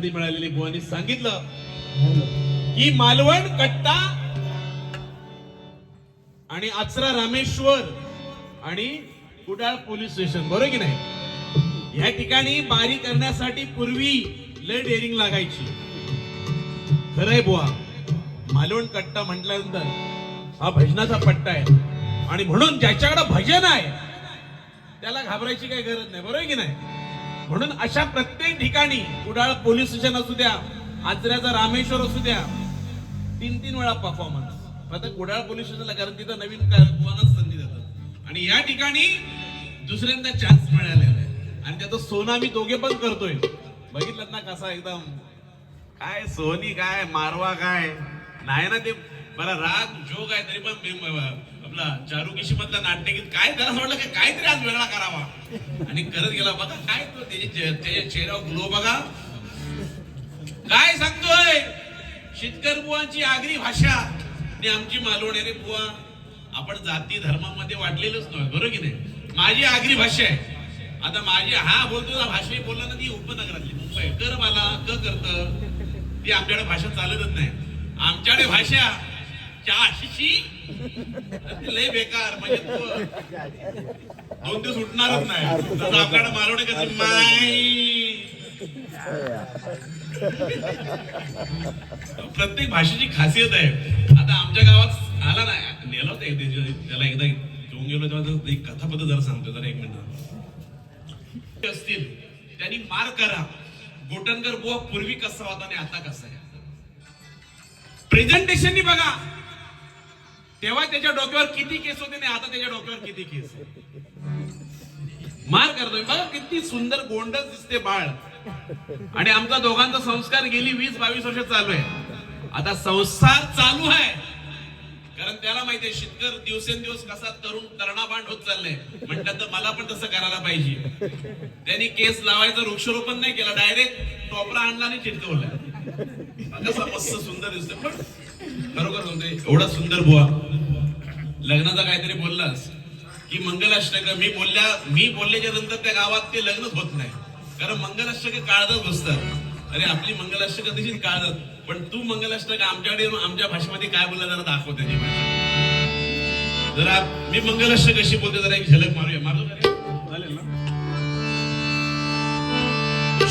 मिळालेली बुवांनी सांगितलं की मालवण कट्टा आणि आचरा रामेश्वर आणि कुडाळ पोलीस स्टेशन, बरोबर की नाही, या ठिकाणी बारी करण्यासाठी पूर्वी लय डेअरिंग लागायची. खरंय बुवा, मालवण कट्टा म्हटल्यानंतर हा भजनाचा पट्टा आहे आणि म्हणून ज्याच्याकडे भजन आहे त्याला घाबरायची काही गरज नाही, बरोबर की नाही. म्हणून अशा प्रत्येक ठिकाणी कुडाळ पोलीस स्टेशन असू द्या, आचऱ्याचा रामेश्वर असू द्या, 3-3 वेळा परफॉर्मन्स. आता कुडाळ पोलीस स्टेशनला कारण तिथं नवीन बुवांनाच संधी देतात आणि या ठिकाणी दुसऱ्यांदा चान्स मिळालेला आहे आणि त्याचं सोनं आम्ही दोघे पण करतोय. बघितलं ना कसा एकदम काय सोनी काय मारवा काय नाही ना, ते बरा राग जोग आहे तरी पण आपला चारुकेशी मधला नाट्यगीत काय त्याला म्हटलं की काहीतरी आज वेगळा करावा आणि करत गेला. बघा काय तो त्याच्या चेहऱ्यावर ग्लो बघा, काय सांगतोय. शेतकर बुवांची आगरी भाषा आणि आमची मालवणेरी बुवा, आपण जाती धर्मामध्ये वाटलेलंच नाही, बरोबर की नाही. माझी आगरी भाषा आहे. आता माझी हा बोलतो भाषा बोलला ना, ती उपनगरातली मुंबई कर मला क करत, ती आमच्याकडे भाषा चालतच नाही. आमच्याकडे भाषा चाशीची लय बेकार, म्हणजे 2 दिवस उठणारच नाही. तसं आपल्याकडे मालवणे कसं माई, प्रत्येक भाषेची खासियत आहे. आता आमच्या गावात आला नाही, नेलं होतं त्याला एकदा घेऊन गेलो तेव्हा एक कथा पद्धत जरा सांगतो, जरा 1 मिनिट असतील. त्यांनी मार करा गोटनकर बुवा पूर्वी कसा होता आणि आता कसा आहे. प्रेझेंटेशननी बघा, तेव्हा त्याच्या डोक्यावर किती केस होते आणि आता त्याच्या डोक्यावर किती केस. मार करतोय बघा, किती सुंदर गोंडस दिसते बाळ. आणि आमचा दोघांचा संस्कार गेली 20-22 वर्ष चालू आहे. आता संसार चालू आहे कारण त्याला माहितीये शेतकर दिवसेंदिवस कसा तरुणाबांड होत चाललंय. म्हणतात तर मला पण तसं करायला पाहिजे. त्यांनी केस लावायचं वृक्षारोपण नाही केलं, डायरेक्ट टोपरा आणला आणि चिटकवला. कसा मस्त सुंदर दिसतो. पण खरोखर म्हणतोय एवढा सुंदर बुवा. लग्नाचा काहीतरी बोललास की मंगलाष्टक, मी बोलल्याच्या नंतर त्या गावात ते लग्नच होत नाही, कारण मंगलाष्टक काळजात बसतात. अरे आपली मंगलाष्टक तशीच काळजात, पण तू मंगलाष्टक आमच्याकडे आमच्या भाषेमध्ये काय बोलला जरा दाखव त्याची भाषा. जरा मी मंगलाष्टक कशी बोलते जरा एक झलक मारूया. मारू चालेल ना.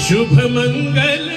शुभ मंगल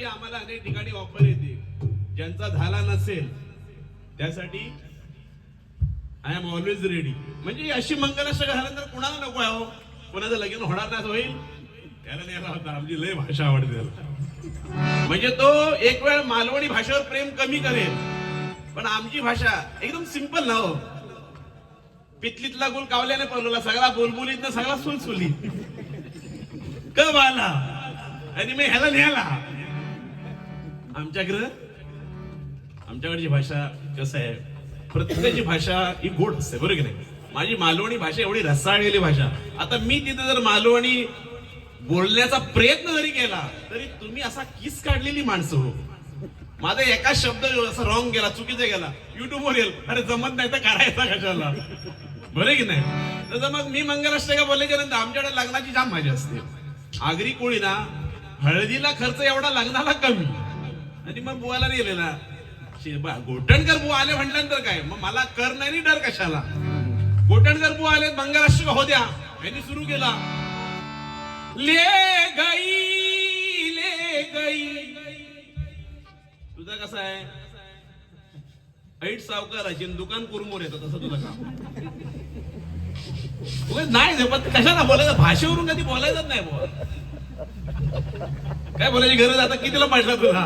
आम्हाला अनेक ठिकाणी ऑफर येते. ज्यांचा झाला नसेल त्यासाठी आय एम ऑलवेज रेडी. म्हणजे अशी मंगलाष्टक झाल्यानंतर कुणाला नको आहे हो, कुणाचं लगीन होणार नाही होईल त्याला न्यायला होता. आमची लय भाषा आवडते. म्हणजे तो एक वेळ मालवणी भाषेवर प्रेम कमी करेल, पण आमची भाषा एकदम सिंपल ना हो. पितलीतला गुल कावल्याने पळवला, सगळा बोलबोलीत सगळा सुलसुली क बाला आणि मी ह्याला न्यायला आमच्याकडची भाषा कसं आहे, प्रत्येकाची भाषा ही गोड असते, बरोबर की नाही. माझी मालवणी भाषा एवढी रसाळलेली भाषा. आता मी तिथे जर मालवणी बोलण्याचा प्रयत्न जरी केला तरी तुम्ही असा किस काढलेली माणसं हो. माझा एका शब्द असा रॉंग गेला, चुकीचा गेला, युट्यूबवर येईल, अरे जमत नाही तर करायचा कशाला, बरे की नाही. तसं मग मी मंगलाष्टका बोलल्याच्या नंतर आमच्याकडे लग्नाची जाम मजा असते. आगरी कोळी ना, हळदीला खर्च एवढा लग्नाला कमी, आणि मग बुवाला नाही गेलेला गोटणकर बुवा आले म्हटल्यानंतर काय, मग मला कर नाही डर कशाला. गोटणकर बुवा आले, मंगलाष्टका हो द्या, यांनी सुरू केला, ले गई. तुझा कसा आहे, ऐट सावकाराची दुकान कुरमोर येतं तसं तुझं काम नाही. पण कशाला बोलायचं, भाषेवरून कधी बोलायचंच नाही बुवा. काय बोलायची गरज आता, कितीला पडला तुला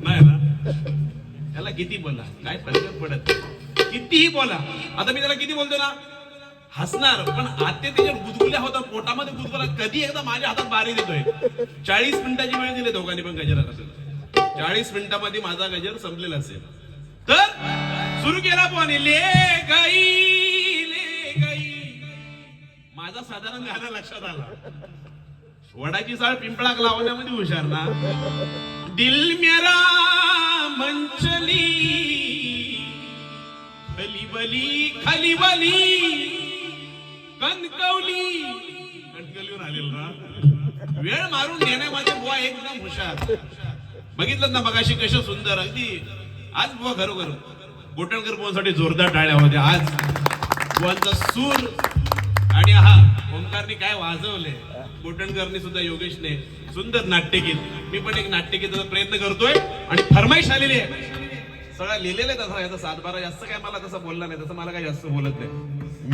नाही ना, त्याला किती बोला काय फरक पडत, कितीही बोला. आता मी त्याला किती बोलतो ना, हसणार, पण आते त्याच्या गुदगुल्या होता, पोटामध्ये गुदगुला. कधी एकदा माझ्या हातात बारी देतोय, 40 मिनिटाची वेळ दिली दोघांनी पण गजरात असेल, 40 मिनिटांमध्ये माझा गजर संपलेला असेल. तर सुरू केला पोहाने, ले गई. माझा साधारण गाणं लक्षात आला. वडाची साळ पिंपळाक लावण्यामध्ये हुशार ना. दिल मेरा मंचली खाली कणकवलीहून आलेल ना. वेळ मारून घेण्यामध्ये बुवा एकदम हुशार. बघितलं ना मगाशी कशा सुंदर अगदी. आज बुवा खरोखर गोटणकर बुवांसाठी जोरदार टाळ्या होत्या. आज बुवांचा सूर आणि हा ओंकारने काय वाजवले, गोटणकरने सुद्धा, योगेशने सुंदर नाट्यगीत. मी पण एक नाट्यगीताचा प्रयत्न करतोय आणि फरमाईश आलेली आहे. सगळा लिहिलेला आहे तसा, याचा 7-12 जास्त काय मला तसं बोलला नाही, तसं मला काय जास्त बोलत नाही.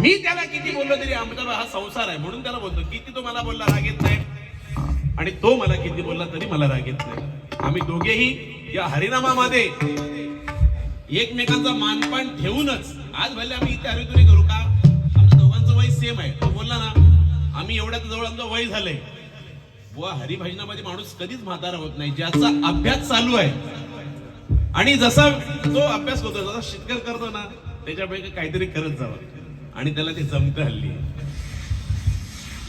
मी त्याला किती बोललो तरी आमचा हा संसार आहे म्हणून त्याला बोलतो. किती तो मला बोलला राग येत नाही, आणि तो मला किती बोलला तरी मला राग येत नाही. आम्ही दोघेही या हरिनामामध्ये एकमेकांचा मानपान ठेवूनच आज भले आम्ही इथे हरितुरी करू का, आमच्या दोघांचं वय सेम आहे. तो बोलला ना, आम्ही एवढ्याच जवळ आमचं वय झालंय. बुवा हरिभजनामध्ये माणूस कधीच म्हातारा होत नाही, ज्याचा अभ्यास चालू आहे. आणि जसा तो अभ्यास करतो, जसा शितकर करतो ना, त्याच्यापैकी काहीतरी करत जावं, आणि त्याला ते जमतं. हल्ली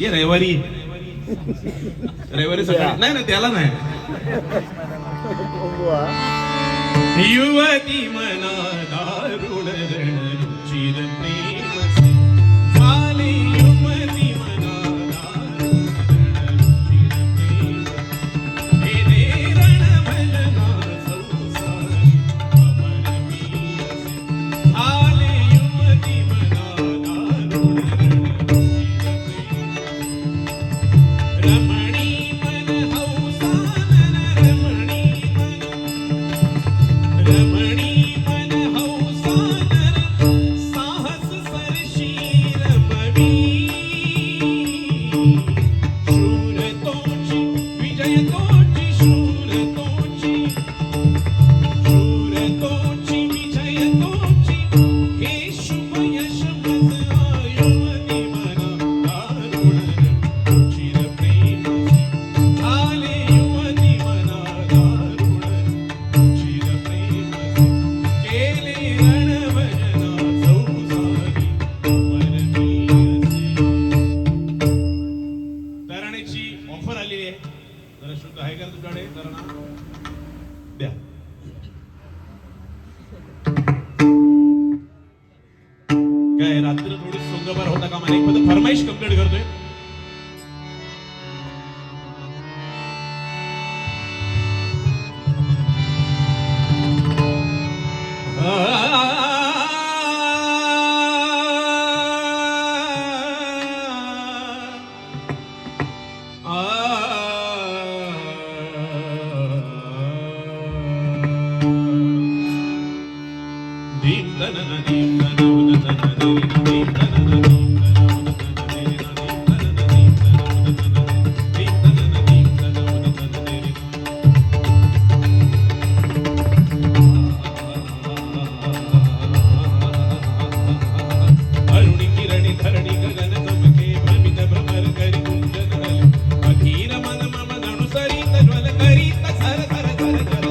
ये रविवारी सकाळी नाही ना, त्याला नाही. युवती मना दारुण रणरुचिर प्रेम झाले. युवती मना दारुण रणरुचिर प्रेम हे दे रणभजना संसारी अमर वीर झाले. युवती मना दारुण रणरुचिर प्रेम रमणी मन हौसानन रमणी मन हौसानन साहस सरशी रमवी. शूर तोची विजय तोची, शूर तोची विजय तोची हे शुभ यश मज युवती मना दारुण रणरुचिर प्रेम झाले. युवती मना दारुण रणरुचिर प्रेम केले रणभजना संसारी अमर वीरसे. तराण्याची ऑफर आलेली आहे, जरा शुद्ध आहे का तुमच्याकडे तरणा द्या. काय रात्री थोडी सोंगबार होता का मला, एक पद फरमाईश कंप्लीट करतोय. दीप दनन दीप दनन दनन दीप दनन दीप दनन दीप दनन दीप दनन अरुणी किरणी धरणी गगन चमके भ्रमित भ्रमर करी गुंजन हले. अधीर मन मम धनुसरी तज्वल करीत सर सर सर सर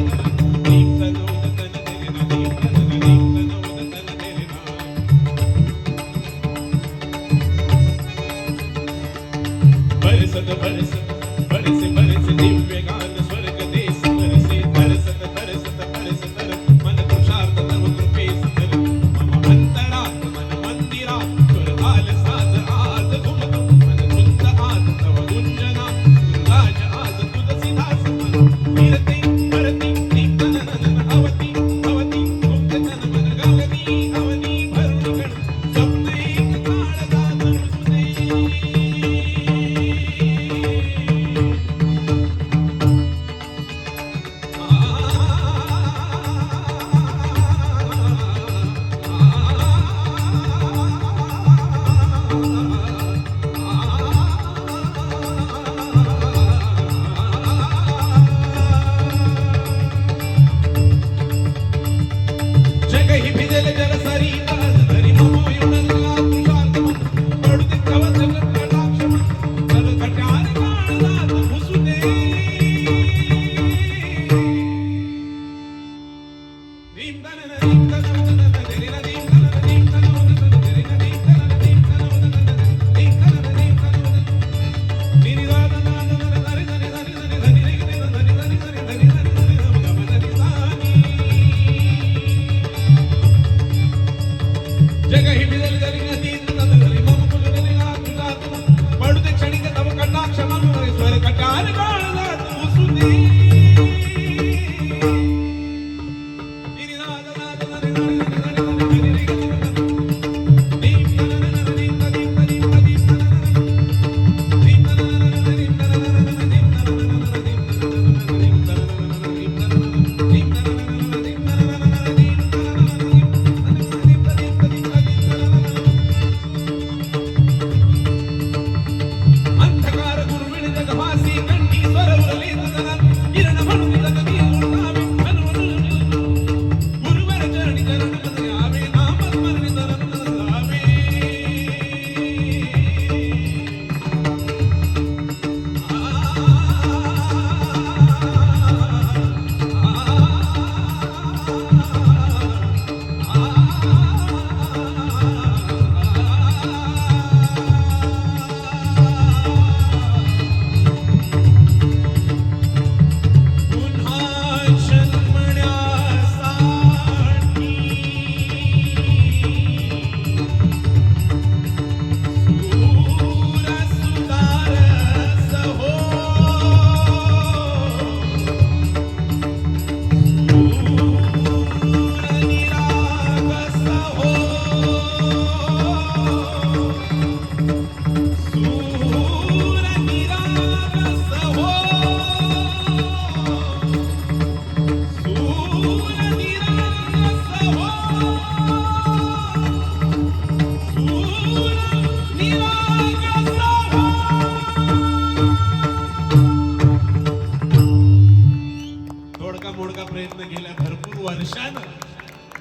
तोडका मोडका प्रयत्न केलाय भरपूर वर्षानं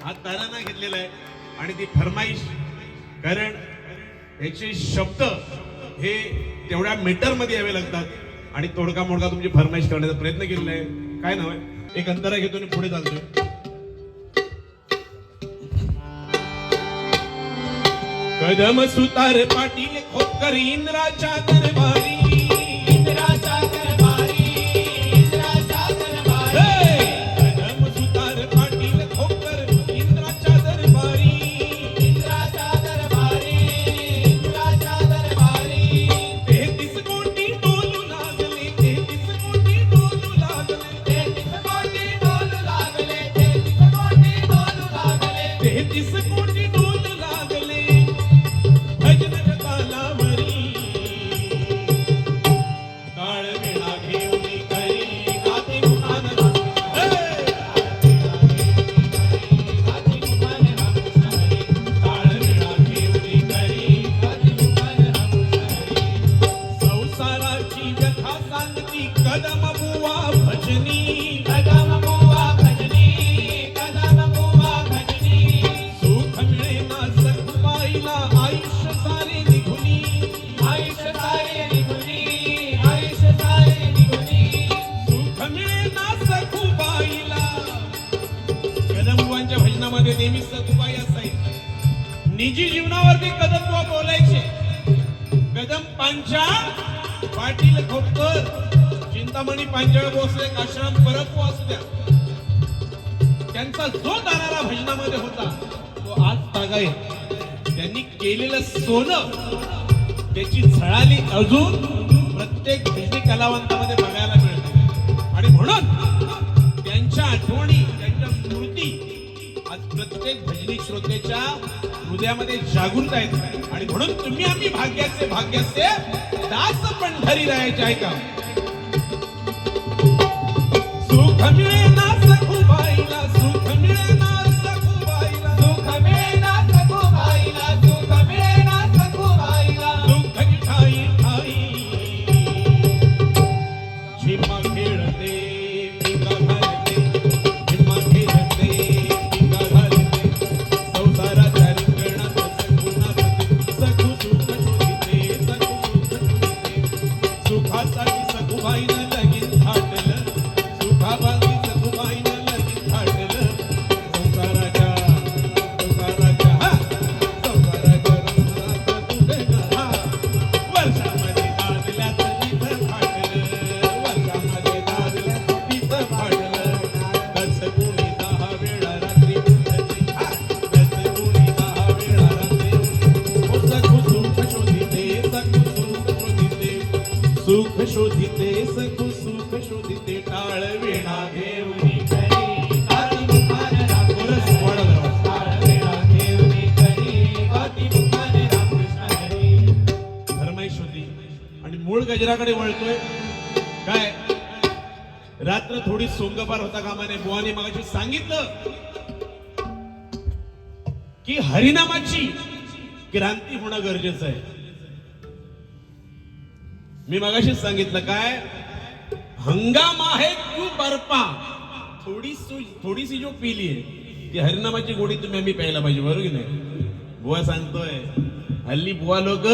हा तराना घेतलेला आहे आणि ती फरमाईश, कारण याचे शब्द हे तेवढ्या मीटर मध्ये यावे लागतात आणि तोडका मोडका तुमची फरमाईश करण्याचा प्रयत्न केलेला आहे. काय नाव आहे? एक अंतरा घेतो आणि पुढे चालतोय. कदम सुतार पाटील खोपकर इंद्राच्या दरबारी, इंद्राच्या दरबारी, इंद्राच्या दरबारी. कदम सुतार पाटील खोपकर इंद्राच्या दरबारी, इंद्राच्या दरबारी, इंद्राच्या दरबारी. 33 कोटी डोलू लागले, 33 कोटी डोलू लागले, 33 कोटी डोलू लागले, 33 कोटी डोलू लागले, 33 कोटी डोलू लागले. भजन तालावरी काळ वेळा घेऊन करी गाते मुखान काळ वेळा घेऊन करी गाते मुखान संसाराची व्यथा सांगती कदम बुवा भजनी, कदम बुवा भजनी, कदम बुवा भजनी. सुख मिळे ना सखुबाईला आयुष्य सारे निघुनी, आयुष्य सारे निघुनी, आयुष्य सारे निघुनी. सुख मिळे ना सखुबाईला. कदमबुवांच्या भजनामध्ये नेहमी सखुबाई असायची. निजी जीवनावरती कदमबुवा बोलायचे. कदम पांचा पाटील खोपकर, चिंतामणी पांचाळ भोसले, काशीराम परब असू द्या, त्यांचा जो दारारा भजनामध्ये होता तो आज तागायत. त्यांनी केलेलं सोनं त्याची झळाली अजून प्रत्येक भजनी कलावंतामध्ये बघायला मिळते आणि म्हणून त्यांच्या आठवणी, त्यांच्या स्मृती आज प्रत्येक भजनी श्रोत्याच्या हृदयामध्ये जागृत आहेत आणि म्हणून तुम्ही आम्ही भाग्याचे भाग्याचे दास पंढरी राहायचे आहे का. सुख मिळे ना सखुबाईला, सुख मिळे ना सखुबाईला, सुख मिळे ना सखुबाईला, सुख मिळे ना सखुबाईला. दुःख ठाई ठाई झिम्मा खेळते पिंगा घालते, झिम्मा खेळते पिंगा घालते. संसाराच्या रिंगणात सखू नाचते, सखू सुख शोधिते, सखू सुख शोधिते. सुखासाठी सखुबाईनं लगीन थाटलं, सुखाबाई सखुबाईनं लगीन थाटलं. संसाराच्या संसाराच्या हा संसाराच्या रंगात तुटलं हा. वर्षामध्ये दादल्यात तिथं फाटलं, वर्षामध्ये दादल्यात तिथं फाटलं. कस कुणी 10 वेळा रात्री उठते हा, कस कुणी 10 वेळा रात्री उठते. ओ सखू सुख शोधिते, सखू सुख शोधिते, सुख शोधिते, सखू सुख शोधिते. टाळ वेणा घेऊन करी गाती मुखान रामकृष्ण हरी, टाळ वेणा घेऊन करी गाती मुखान रामकृष्ण हरी. फरमाईश होती आणि मूळ गजराकडे वळतोय. काय रात्र थोडी सोंगपार होता कामाने. बुवाने मगाशी सांगितलं की हरिनामाची क्रांती होणं गरजेचं आहे. मी मगाशीच सांगितलं काय, हंगाम आहे क्यू बर्फा, थोडीसी जो पिली आहे ती हरिनामाची गोडी तुम्ही आम्ही प्यायला पाहिजे, बरोबर की नाही. बुवा सांगतोय हल्ली बुवा लोक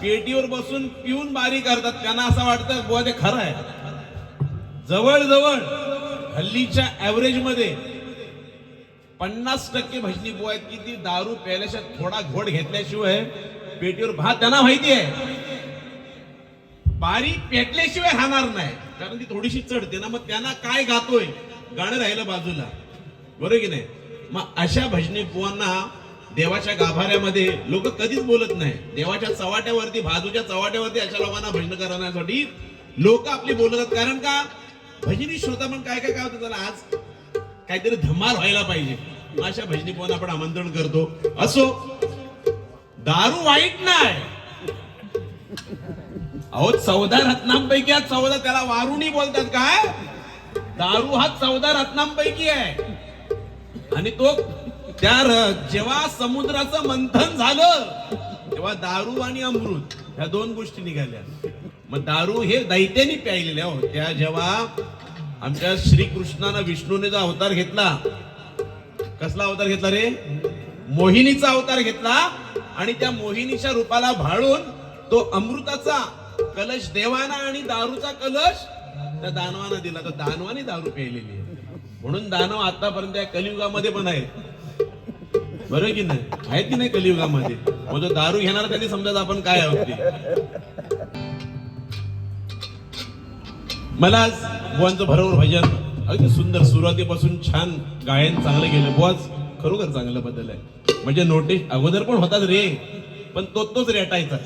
पेटीवर बसून पिऊन बारी करतात. त्यांना असं वाटतं बुवा ते खरं आहे. जवळजवळ हल्लीच्या ऍव्हरेज मध्ये 50% भजनी बुवा आहेत की ती दारू प्यायल्याशिवाय, थोडा घोट घेतल्याशिवाय पेटीवर भात, त्यांना माहिती आहे बारी पेटल्याशिवाय राहणार नाही, कारण ती थोडीशी चढते ना. मग त्यांना काय गातोय, गाणं राहिलं बाजूला, बरोबर की नाही. मग अशा भजनी बुवांना देवाच्या गाभाऱ्यामध्ये लोक कधीच बोलत नाही. देवाच्या चव्हाट्यावरती, भाजूच्या चव्हाट्यावरती अशा लोकांना भजन करण्यासाठी लोक आपली बोलतात. कारण का, भजनी श्रोता पण काय काय होतं, त्याला आज काहीतरी धमाल व्हायला पाहिजे. मग अशा भजनी बुवांना आपण आमंत्रण करतो. असो, दारू वाईट नाही. अहो 14 रत्नांपैकी 14, त्याला वारुणी बोलतात. काय दारू हा 14 रत्नांपैकी आहे. आणि तो जेव्हा समुद्राचं मंथन झालं तेव्हा दारू आणि अमृत ह्या 2 गोष्टी निघाल्या. मग दारू हे दैत्यानी प्यायलेल्या, त्या जेव्हा आमच्या श्रीकृष्णानं विष्णूने जो अवतार घेतला, कसला अवतार घेतला रे? मोहिनीचा अवतार घेतला आणि त्या मोहिनीच्या रूपाला भाळून तो अमृताचा कलश देवाना आणि दारूचा कलश त्या दानवाना दिला. तो दानवाने दारू प्यायलेली आहे. म्हणून दानव आतापर्यंत या कलियुगामध्ये पण आहेत, बरोबर की नाही? आहेत की नाही कलियुगामध्ये? मग तो दारू घेणार त्यांनी समजा आपण काय आहोत ते. मला आज बुवांचं भरभर भजन अगदी सुंदर, सुरुवातीपासून छान गायन चांगलं गेलं. बुवाच खरोखर चांगलं बदल आहे. म्हणजे नोटीस अगोदर पण होतात रे, पण तोच रेटायचा.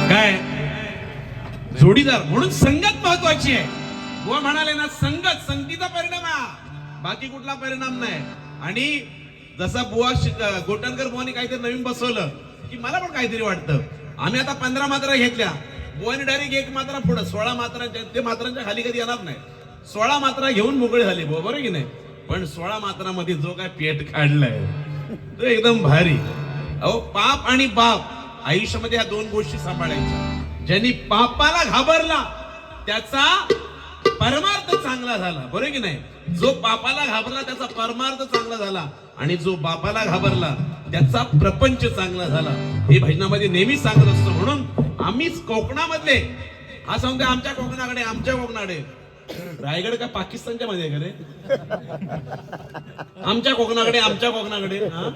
काय जोडीदार म्हणून संगत महत्वाची आहे. बुवा म्हणाले ना, संगत, संगतीचा परिणाम हा, बाकी कुठला परिणाम नाही. आणि जसा बुवा गोटनकर बुवानी काहीतरी नवीन बसवलं की मला पण काहीतरी वाटतं. आम्ही आता 15 मात्रा घेतल्या, बुवानी डायरेक्ट 1 मात्रा पुढे 16 मात्रांच्या, ते मात्रांच्या खाली कधी येणार नाही. 16 मात्रा घेऊन मोकळे झाले बुवा, बरोबर की नाही? पण 16 मात्रामध्ये जो काय पेट काढलाय तो एकदम भारी. अहो, पाप आणि बाप आयुष्यामध्ये ह्या 2 गोष्टी सांभाळायच्या. ज्यांनी पापाला घाबरला त्याचा परमार्थ चांगला झाला, बरोबर की नाही? जो पापाला घाबरला त्याचा परमार्थ चांगला झाला, आणि जो बापाला घाबरला त्याचा प्रपंच चांगला झाला. हे भजनामध्ये नेहमी सांगत असतो. म्हणून आम्हीच कोकणामधले, हा सांगतो आमच्या कोकणाकडे रायगड का पाकिस्तानच्या मध्ये का रे? आमच्या कोकणाकडे हा?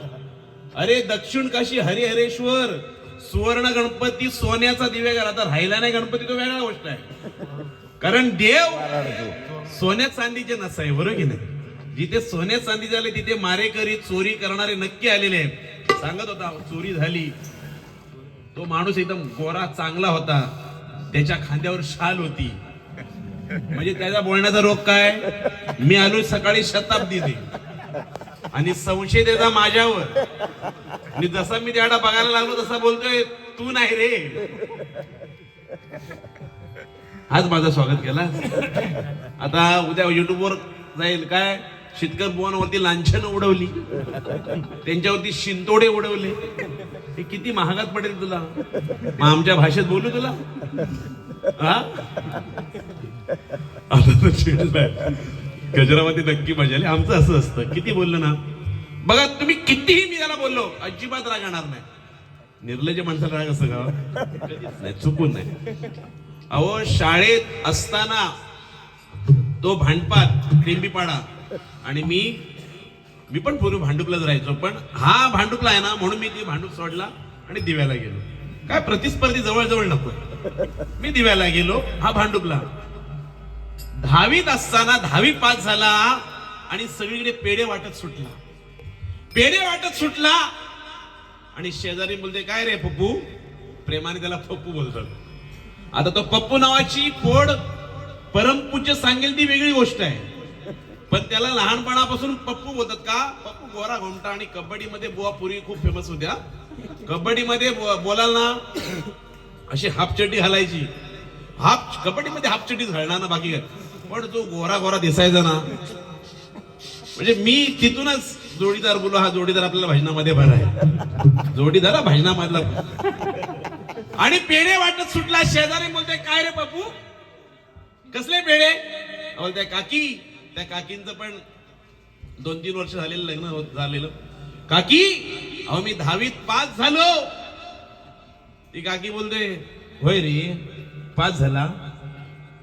अरे दक्षिण काशी हरिहरेश्वर सुवर्ण गणपती सोन्याचा दिवेगार. आता राहिला नाही गणपती तो वेगळा गोष्ट आहे, कारण देव सोन्यात चांदीचे नसाय, बरोबर की नाही? जिथे सोन्यात चांदी झाले तिथे मारेकरी, चोरी करणारे नक्की आलेले आहेत. सांगत होता चोरी झाली, तो माणूस एकदम गोरा चांगला होता, त्याच्या खांद्यावर शाल होती. म्हणजे त्याचा बोलण्याचा रोग काय? मी आलो सकाळी शताब्दी दे, आणि संशय त्याचा माझ्यावर. आणि जसा मी त्याला बघायला लागलो तसा बोलतोय, तू नाही रे. आज माझं स्वागत केला. आता उद्या युट्यूबवर जाईल काय, शेतकरी बुवांवरती लांछन उडवली, त्यांच्यावरती शिंतोडे उडवले. हे किती महागात पडेल तुला? मग आमच्या भाषेत बोलू तुला? हा, गजरामध्ये नक्की मजा आली. आमचं असं असतं, किती बोललं ना, बघा तुम्ही कितीही मी त्याला बोललो अजिबात राग येणार नाही. निर्लज्ज माणसाला राग असं का? कधीच नाही, चुकून नाही. अहो, शाळेत असताना तो भांडपात टेंबीपाडा, आणि मी पण पूर्वी भांडुपलाच राहायचो. पण हा भांडुपला आहे ना, म्हणून मी ती भांडूप सोडला आणि दिव्याला गेलो. काय प्रतिस्पर्धी जवळ नको, मी दिव्याला गेलो, हा भांडुपला. 10वीत असताना 10वी पास झाला आणि सगळीकडे पेढे वाटत सुटला. आणि शेजारी बोलते, काय रे पप्पू? प्रेमाने त्याला पप्पू बोलतात. आता तो पप्पू नावाची फोड परमपूज्य सांगेल ती वेगळी गोष्ट आहे, पण त्याला लहानपणापासून पप्पू बोलतात का? पप्पू गोरा घोमटा. आणि कबड्डीमध्ये बुवा पूर्वी खूप फेमस होत्या. कबड्डीमध्ये बोलाल ना, अशी हाफ चड्डी घालायची. कबड्डीमध्ये हाफ चड्डीच घालणार ना, बाकी काय. पण जो गोरा दिसायचा ना, म्हणजे मी तिथूनच जोडीदार बोललो, हा जोडीदार आपल्याला भजनामध्ये बरा आहे, जोडीदार भजनामधला. आणि पेढे वाटत सुटला. शेजारी बोलते, काय रे पप्पू, कसले पेढे? बोलते, काकी. त्या काकींचं पण 2-3 वर्ष झालेलं लग्न झालेलं. काकी, अहो मी 10वीत पास झालो. ती काकी बोलते, होय रे, पास झाला?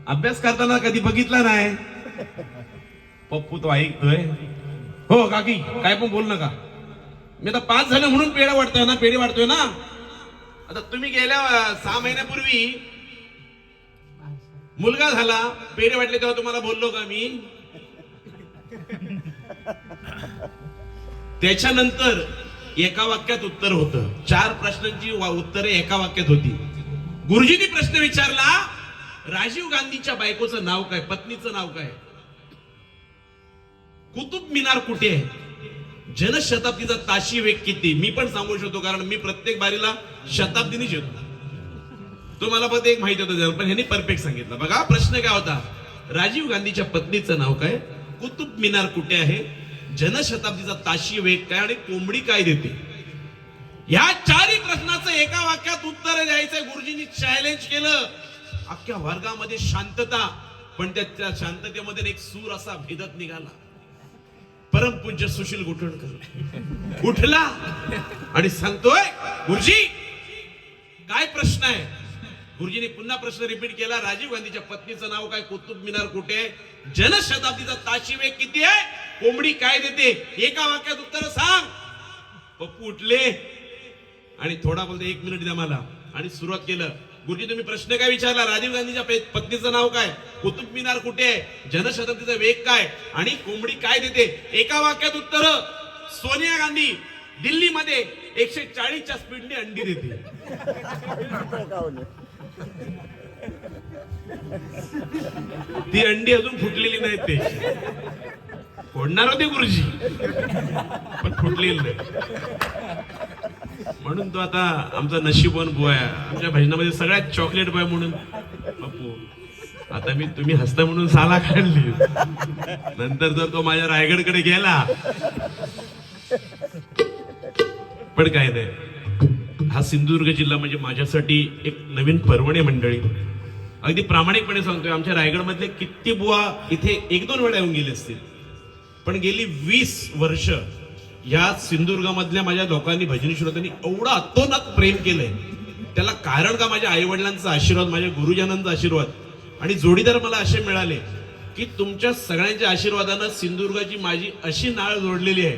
अभ्यास करताना कधी बघितला नाही? पप्पू तो ऐकतोय, हो काकी काय पण बोल नका, मी आता पास झालो म्हणून पेढे वाटतोय ना. आता तुम्ही गेल्या 6 महिन्यापूर्वी मुलगा झाला, पेढे वाटले, तेव्हा तुम्हाला बोललो का मी? त्याच्यानंतर एका वाक्यात उत्तर होतं. 4 प्रश्नांची उत्तरे एका वाक्यात होती. गुरुजींनी प्रश्न विचारला, राजीव गांधीच्या बायकोचं नाव काय, पत्नीचं नाव काय? कुतुब मिनार कुठे आहे? जनशताब्दीचा ताशी वेग किती? मी पण सांगू शकतो, कारण मी प्रत्येक बारीला शताब्दीनेच येतो. तो मला फक्त एक माहिती होतं, पण ह्यांनी परफेक्ट सांगितलं. बघा प्रश्न काय होता, राजीव गांधीच्या पत्नीचं नाव काय, कुतुब मिनार कुठे आहे, जनशताब्दीचा ताशी वेग काय, आणि कोंबडी काय देते? या चारही प्रश्नाचं एका वाक्यात उत्तर द्यायचंय. गुरुजींनी चॅलेंज केलं. अख्ख्या वर्गामध्ये शांतता, पण त्या शांततेमध्ये एक सूर असा भेदत निघाला. परमपूज्य सुशील गुटणकर उठला आणि सांगतोय, गुरुजी काय प्रश्न आहे? गुरुजींनी पुन्हा प्रश्न रिपीट केला. राजीव गांधीच्या पत्नीचं नाव काय? कुतुब मिनार कुठे आहे? जनशताब्दीचा ताशी वेग किती आहे? कोंबडी काय देते? एका वाक्यात उत्तर सांग. पप्पू उठले आणि थोडा बोलते, 1 मिनिट द्या मला, आणि सुरुवात केलं. गुरुजी तुम्ही प्रश्न काय विचारला? राजीव गांधीच्या पत्नीचं नाव काय? कुतुब मिनार कुठे आहे? जनशताब्दीचा वेग काय? आणि कोंबडी काय देते? एका वाक्यात उत्तर. सोनिया गांधी दिल्लीमध्ये 140च्या स्पीडने अंडी देते. ती अंडी अजून फुटलेली नाहीत. ते फोडणार होते गुरुजी, पण फुटलेली नाही. म्हणून तो आता आमचा नशीबवान बुवा आहे. आमच्या भजनामध्ये सगळ्यात चॉकलेट बॉय म्हणून पप्पू. आता तुम्ही हसता म्हणून साला काढली, नंतर जर तो माझ्या रायगडकडे गेला, पण काय नाही. हा सिंधुदुर्ग जिल्हा म्हणजे माझ्यासाठी एक नवीन पर्वणी मंडळी. अगदी प्रामाणिकपणे सांगतोय, आमच्या रायगडमधले किती बुवा इथे 1-2 वेळा येऊन गेले असतील, पण गेली 20 वर्ष या सिंधुदुर्गामधल्या माझ्या लोकांनी, भजनी श्रोत्यांनी एवढं अतोनात प्रेम केलंय. त्याला कारण का? माझ्या आई वडिलांचा आशीर्वाद, माझ्या गुरुजनांचा आशीर्वाद, आणि जोडीदार मला असे मिळाले की तुमच्या सगळ्यांच्या आशीर्वादानं सिंधुदुर्गाची माझी अशी नाळ जोडलेली आहे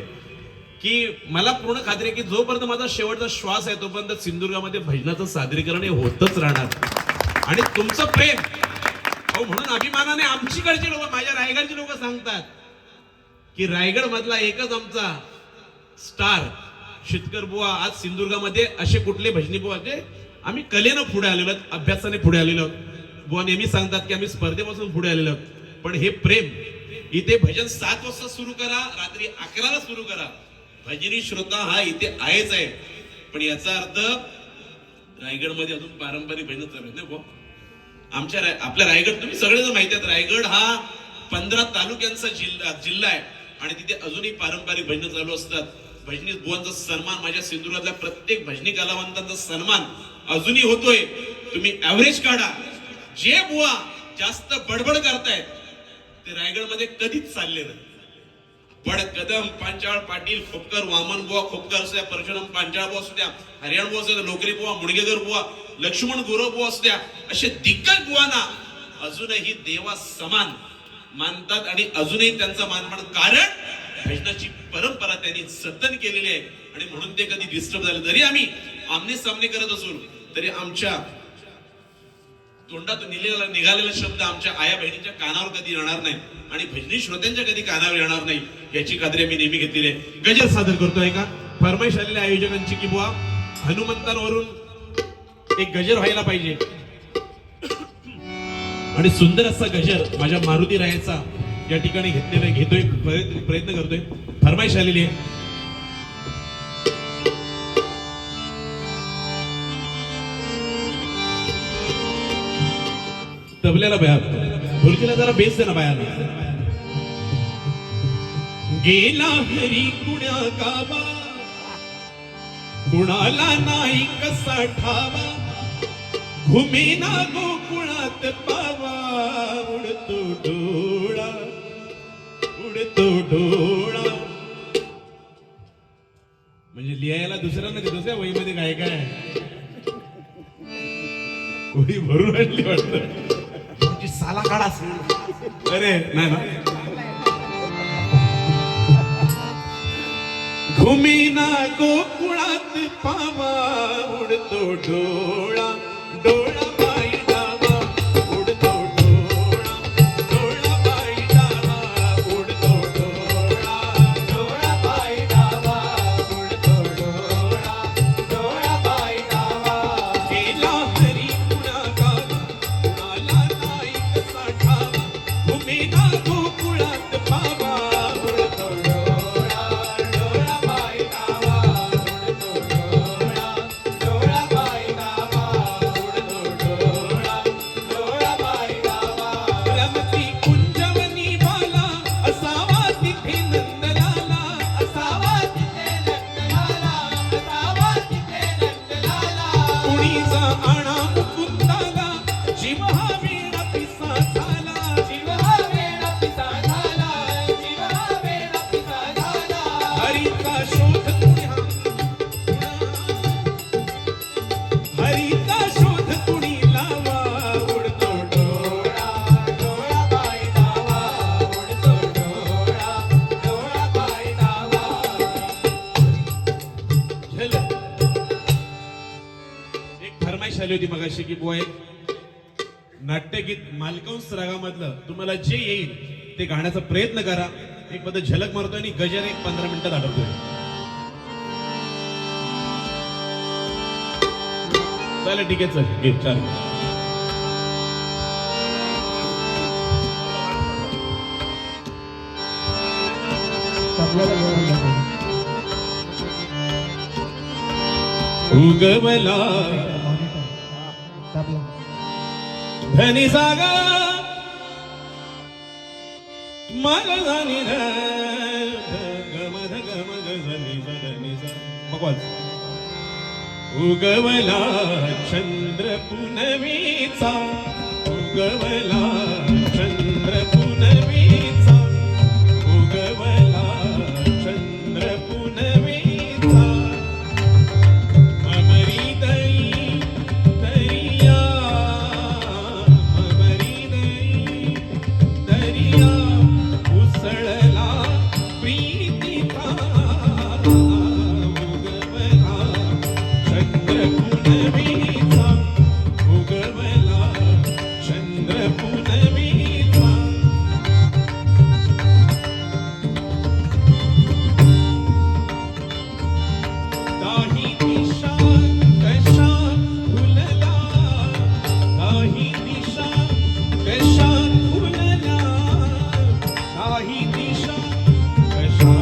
की मला पूर्ण खात्री आहे की जोपर्यंत माझा शेवटचा श्वास आहे तोपर्यंत सिंधुदुर्गामध्ये भजनाचं सादरीकरण हे होतच राहणार. आणि तुमचं प्रेम, म्हणून अभिमानाने आमच्याकडचे लोक, माझ्या रायगडचे लोक सांगतात की रायगड मधला एकच आमचा स्टार शेतकर बुवा आज सिंधुदुर्गामध्ये. असे कुठले भजनी बुवा जे आम्ही कलेनं पुढे आलेलो आहोत, अभ्यासाने पुढे आलेलो आहोत. बुवा नेहमी सांगतात की आम्ही स्पर्धेपासून पुढे आलेलो आहोत, पण हे प्रेम. इथे भजन 7 वाजता सुरू करा, रात्री 11ला सुरू करा, भजनी श्रोता हा इथे आहेच आहे. पण याचा अर्थ रायगडमध्ये अजून पारंपरिक भजन चालू आहे ना बुवा. आपल्या रायगड तुम्ही सगळेजण माहिती आहेत, रायगड हा 15 तालुक्यांचा जिल्हा आहे आणि तिथे अजूनही पारंपरिक भजन चालू असतात. भजनी बुवांचा सन्मान, माझ्या सिंधुदुर्गातल्या प्रत्येक भजनी कलावंतांचा सन्मान अजूनही होतोय. तुम्ही ऍव्हरेज काढा, जे बुवा जास्त बडबड करतायत ते रायगडमध्ये कधीच चालले नाही. बड कदम, पांचाळ पाटील, खोपकर, वामन बुवा खोपकर असू द्या, परशुराम पांचाळ बुवा असू द्या, हरियाण बुवा असू द्या, लोकरी बुवा, मुडगेकर बुवा, लक्ष्मण गुरव बुवा असू द्या, असे दिग्गज बुवांना अजूनही देवा समान मानतात आणि अजूनही त्यांचा मान. कारण भजनाची परंपरा त्यांनी जतन केलेली आहे आणि म्हणून ते कधी डिस्टर्ब झाले. जरी आम्ही आमने सामने करत असू तरी आमच्या तोंडातून निघालेला शब्द आमच्या आया बहिणीच्या कानावर कधी येणार नाही आणि भजनी श्रोत्यांच्या कधी कानावर येणार नाही, याची खात्री आम्ही नेहमी घेतलेली आहे. गजर सादर करतोय का? फरमाईश आलेल्या आयोजकांची की बुवा हनुमंतांवरून एक गजर व्हायला पाहिजे आणि सुंदर असा गजर माझ्या मारुती रायाचा या ठिकाणी घेतोय, प्रयत्न करतोय. फरमाईश आलेली आहे. तबल्याला बाया, ढोलकीला जरा बेस दे ना बायाला. गेला हरी कुण्या गावा, कुणाला नाही कसा ठावा, घुमेना गोकुळात पावा, उडतो डोळा, उडतो डोळा. म्हणजे लिहायला दुसऱ्यांना दुसऱ्या वहीमध्ये काय काय वही भरून आणली वाटतं. साला काढा. अरे नाही ना. घुमेना गोकुळात पावा, उडतो डोळा, डोळा बाई डावा, उडतो डोळा, डोळा बाई डावा, उडतो डोळा, डोळा बाई डावा, उडतो डोळा, डोळा बाई डावा. गेला हरी कुणा गावा, कुणाला नाही कसा ठावा, घुमेना गोकुळात पावा, उडतो डोळा, डोळा बाई डावा, उडतो डोळा, डोळा बाई डावा, उडतो डोळा. होती मगाशी की बुवा एक नाट्यगीत मालकंस रागामधलं तुम्हाला जे येईल ते गाण्याचा प्रयत्न करा. एक पद्धत झलक मारतोय आणि गजर एक 15 मिनिटात आठवतोय. चालेल ठीक आहे चल घे चालेल. उगवला धनी सागा मग धनी गमध गमग धनी धनी भगवान. उगवला चंद्र पुनवीचा उगवला चंद्र पुनवीचा उगवला चंद्र पुनवीचा ममरी दई दरिया ममरी दई दरिया उसळला प्रीतीचा उगवला चंद्र पुनवीचा उगवला चंद्र पुनवीचा. काही दिशा कशा फुलला काही दिशा कशा फुलला काही दिशा कशा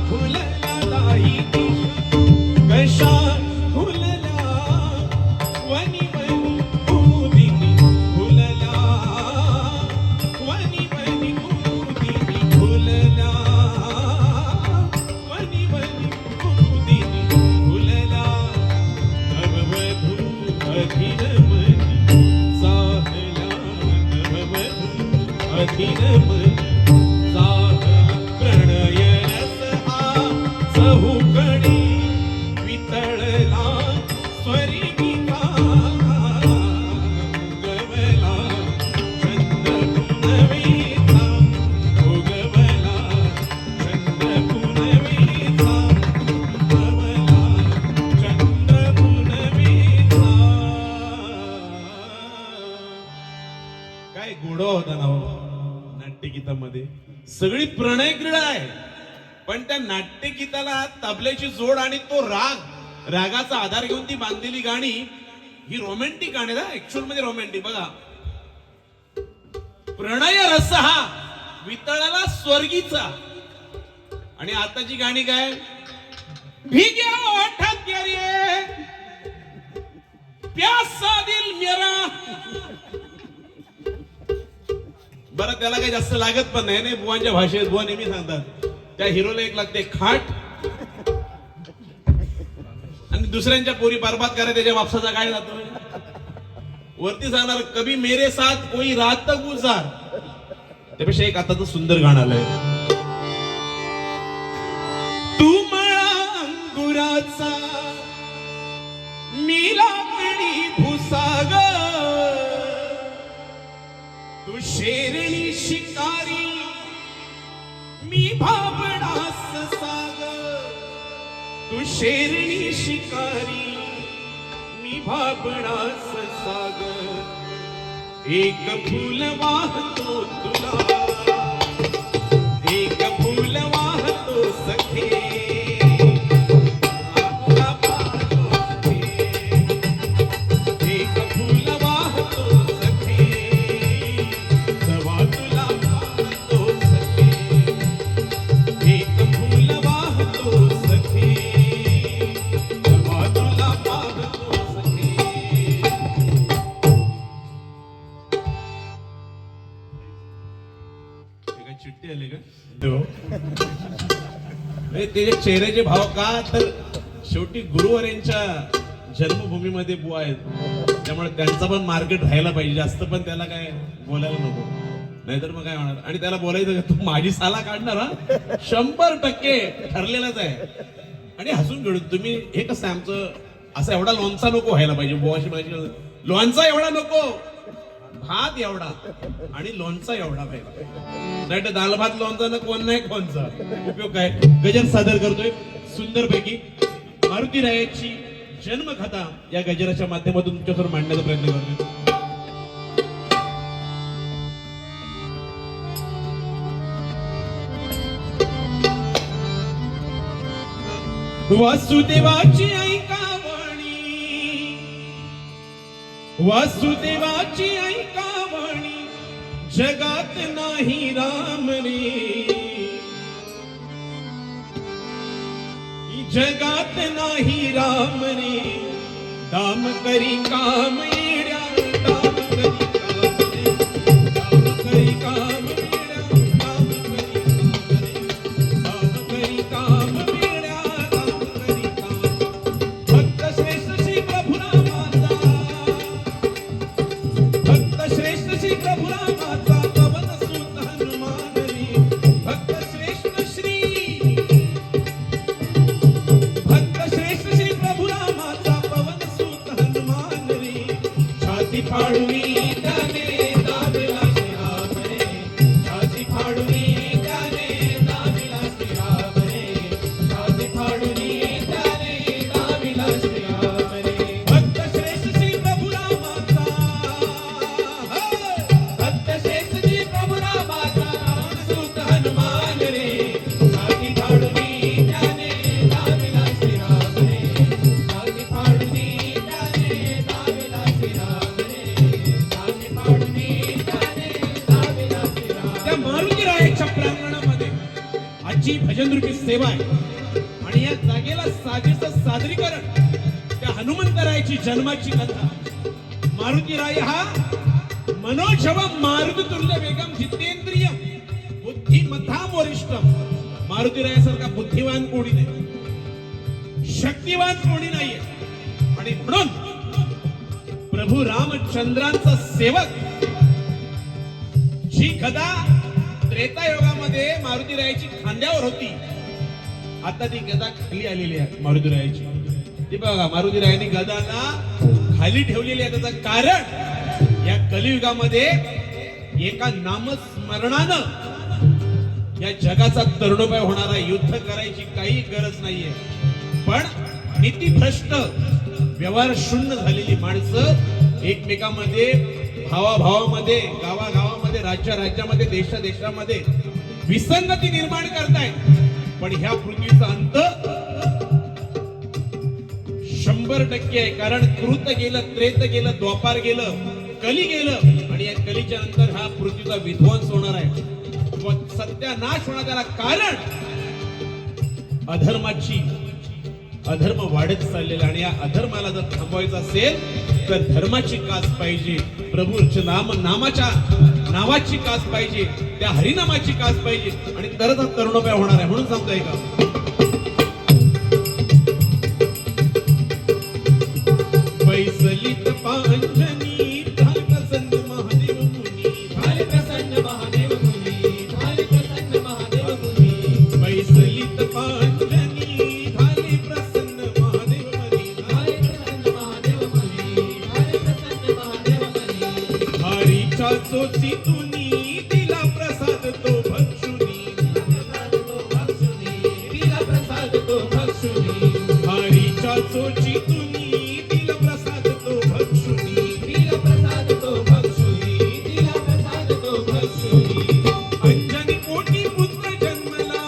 फुलला काही दिशा कशा फुलला वनी वनी कुमुदिनी फुलला वनी वनी कुमुदिनी फुलला वनी वनी कुमुदिनी फुलला. नववधू अधीनमनी साहला नववधू अधीनमनी साहला प्रणय रस हा चहुकडी वितळला स्वरिगीता उगवला चंद्र पुनवीचा उगवला चंद्र पुनवीचा उगवला चंद्र पुनवीचा. काय गोडवा होता ना हो नाट्यगीतामध्ये. सगळी प्रणय क्रीडा आहे पण त्या नाट्यगीताला तबल्याची जोड आणि तो राग रागाचा आधार घेऊन ती बांधलेली गाणी ही रोमॅन्टिक गाणी ना ऍक्च्युअल मध्ये रोमॅन्टिक. बघा प्रणय रस हा वितळला स्वर्गीचा आणि आताची गाणी काय भीग्या ओठात रे प्यासा दिल मेरा. बरं त्याला काही जास्त लागत पण नाही बुवांच्या भाषेत बुवा नेहमी सांगतात त्या हिरोला एक लागते खाट आणि दुसऱ्यांच्या पोरी बरबाद करा त्याच्या वापसाचा काय जातोय. वरती सांगणार कभी मेरे साथ कोई रात तक गुजार. त्यापेक्षा एक आताच सुंदर गाणं आलंय. तू मळा अंगुराचा मी लाकडी भुसाग तू शेरणी शिकारी मी भाबडास साग तू शेरणी शिकारी मी भाबडास साग. एक फूल वाहतो तुला एक फूल वाहतो सखे तुला पाहतो सखे. एक फूल वाहतो सखे जवा तुला पाहतो सखे. एक फूल वाहतो सखे जवा तुला पाहतो सखे. चिठ्ठी आली का त्याचे चेहऱ्याचे भाव का तर शेवटी गुरुवारांच्या जन्मभूमीमध्ये बुवा आहेत त्यामुळे त्यांचा पण मार्केट राहायला पाहिजे. जास्त पण त्याला काय बोलायला नको नाहीतर मग काय होणार. आणि त्याला बोलायचं तू माझी साला काढणार हा 100% ठरलेलाच आहे. आणि हसून खेळून तुम्ही हे कसं आमचं असं एवढा लोणचा नको व्हायला पाहिजे बुवाशी माझी लोणचा एवढा नको भात एवढा आणि लोणचा एवढा पाहिजे. नाही तर दाल भात लोणचा ना कोण नाही कोणचा उपयोग काय. गजर सादर करतोय सुंदर पैकी मारुती रायाची जन्मकथा या गजराच्या माध्यमातून तुमच्यासमोर मांडण्याचा प्रयत्न करतो. वासुदेवाची ऐकावणी, वासुदेवाची ऐकावणी, जगात नाही राम रे, जगात नाही राम रे, दाम करी काम येड्या, दाम करी काम रे, दाम करी काम येड्या, दाम करी काम रे, दाम करी काम येड्या, दाम करी काम. भक्त श्रेष्ठ श्री प्रभुरामाचा, भक्त श्रेष्ठ श्री प्रभुरामाचा, पवन सुत हनुमान रे, भक्त श्रेष्ठ श्री, भक्त श्रेष्ठ श्री प्रभुरामाचा, पवन सुत हनुमान रे, छाती फाडून त्याने दाविला श्रीराम रे, छाती फाडून त्याने दाविला श्रीराम रे, छाती फाडून त्याने दाविला श्रीराम रे. भक्त श्रेष्ठ श्री प्रभुरामाचा, भक्त श्रेष्ठ श्री प्रभुरामाचा, पवन सुत हनुमान रे, छाती फाडून त्याने दाविला श्रीराम रे, छाती फाडून त्याने दाविला श्रीराम रे, छाती फाडून त्याने दाविला श्रीराम. त्या मारुतीरायाच्या प्रांगणामध्ये आजची भजनरूपी सेवा आहे आणि या जागेला साजेचं सादरीकरण त्या हनुमंतरायाची जन्माची कथा. मारुतीराय हा मनोजव मारुततुल्य वेगम जितेंद्रिय बुद्धिमत्ताम वरिष्ठ. मारुतीरायासारखा बुद्धिवान कोणी नाही, शक्तिवान कोणी नाहीये. आणि म्हणून प्रभू रामचंद्रांचा सेवक जी गदा त्रेतायुगामध्ये मारुतीरायाची खांद्यावर होती, आता ती गदा खाली आलेली आहे मारुतीरायाची. ती बघा, मारुतीरायांनी गदाला खाली ठेवलेली आहे. त्याचं कारण या कलियुगामध्ये एका नामस्मरणानं या जगाचा तरुणोपाय होणारा, युद्ध करायची काही गरज नाहीये. पण नीतीभ्रष्ट, व्यवहार शून्य झालेली माणसं एकमेकांमध्ये, भावाभावामध्ये, गावागावामध्ये, राज्यामध्ये, देशामध्ये विसंगती निर्माण करतायत. पण ह्या पृथ्वीचा अंत 100% आहे. कारण कृत गेलं, त्रेत गेलं, द्वापार गेलं, कली गेलं आणि या कलीच्या नंतर हा पृथ्वीचा विध्वंस होणार आहे, सत्यानाश होणार. त्याला कारण अधर्माची, अधर्म वाढत चाललेला. आणि या अधर्माला जर थांबवायचं असेल तर धर्माची कास पाहिजे, प्रभूच्या नावाची कास पाहिजे, त्या हरिनामाची कास पाहिजे आणि तरच हा तरुणोपाय होणार आहे. म्हणून सांगतोय का, बैसलीत पांजनी झाल प्रसन्न महादेव मुनी, झाल प्रसन्न महादेव मुनी, झाल प्रसन्न महादेव मुनी. बैसलीत पांजनी झाले प्रसन्न महादेव मुनी, झाले प्रसन्न महादेव मुनी, झाले प्रसन्न महादेव मुनी. हरीच्या चोचीतुनी दिला प्रसाद तो भक्षुनी, दिला प्रसाद तो भक्षुनी. हरीच्या चोचीतुनी दिला प्रसाद तो भक्षुनी, दिला प्रसाद तो भक्षुनी, दिला प्रसाद तो भक्षुनी. अंजनी कोटी पुत्र जन्मला,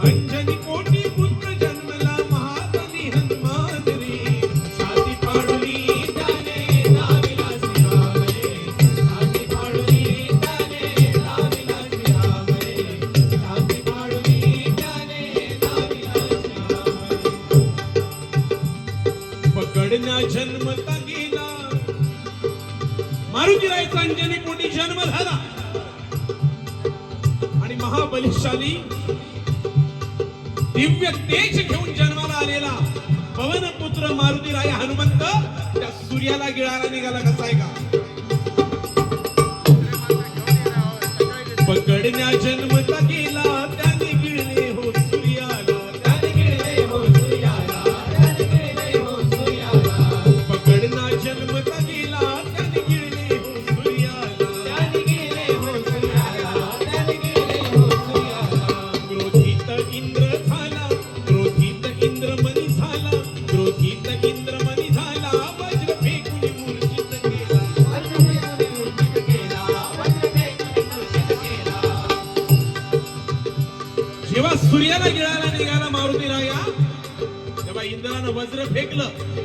अंजनी कोटी पुत्र जन्मला, महाबली हनुमान रे, छाती फाडूनी त्याने दाविला श्रीराम रे, छाती फाडूनी त्याने दाविला श्रीराम रे, छाती फाडूनी त्याने दाविला श्रीराम रे. पकडण्या जन्मता गेला, मारुतीरायाचा अंजनी कोटी जन्म झाला आणि महाबलिशाली दिव्य तेज घेऊन जन्माला आलेला पवनपुत्र मारुतीराय हनुमंत त्या सूर्याला गिळायला निघाला. कसा आहे का, पकडण्या जन्मता गेला, त्याने गिळले हो सूर्याला, त्याने गिळले हो सूर्याला, त्याने गिळले हो सूर्याला. पकडण्या जन्मता गेला, त्याने गिळले हो सूर्याला, त्याने गिळले हो सूर्याला, त्याने गिळले हो सूर्याला. क्रोधित इंद्र झाला, क्रोधित इंद्र मनी झाला, जेव्हा सूर्याला गिळायला निघाला मारुती राया, तेव्हा इंद्रानं वज्र फेकलं